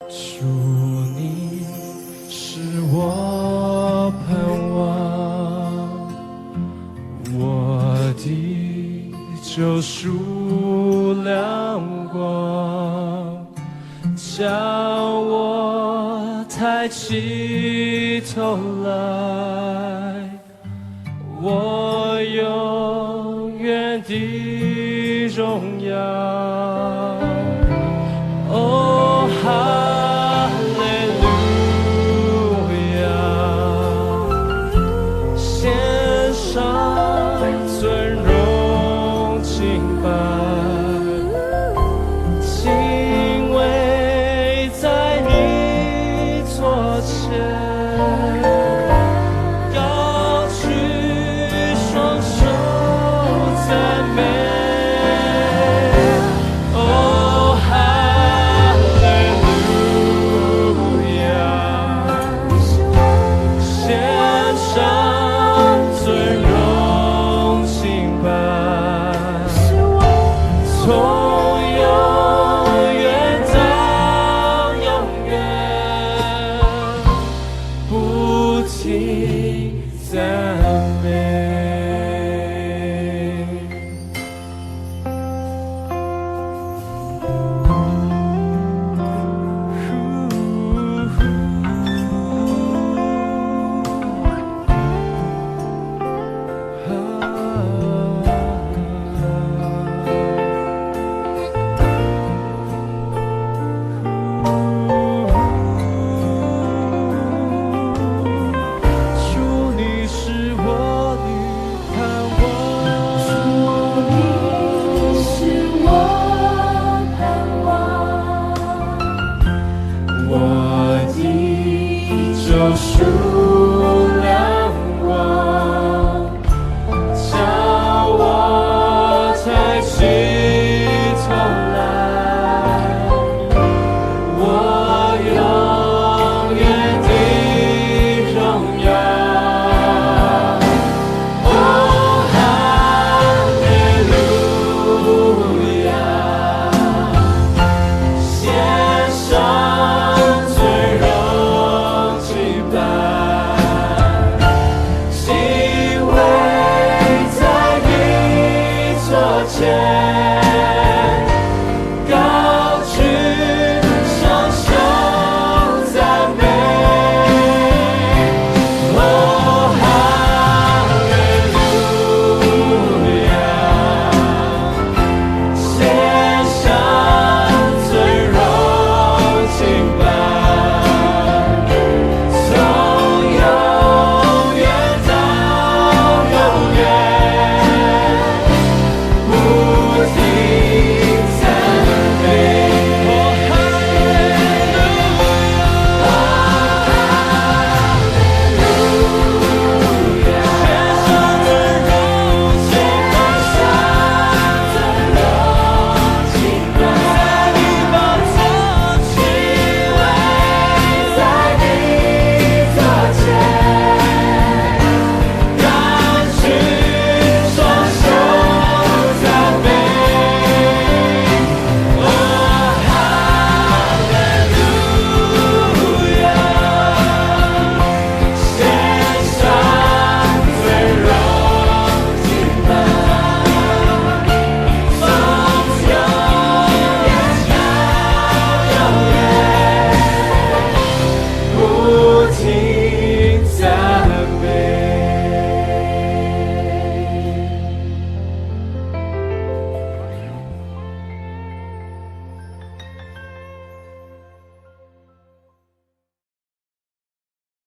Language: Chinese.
主，你是我盼望，我的救赎亮光，叫我抬起头来，我永远的荣耀。哦，哈利路亚，献上尊荣敬拜，敬畏在你座前，高举双手赞美。哦，哈利路亚，献上尊荣敬拜，从永远到永远，不停赞美。主，你是我的盼望，是我盼望，我的救赎亮光，叫我抬起头来，我永远的荣耀。哦，哈利路亚，献上尊荣敬拜，敬畏在你座前。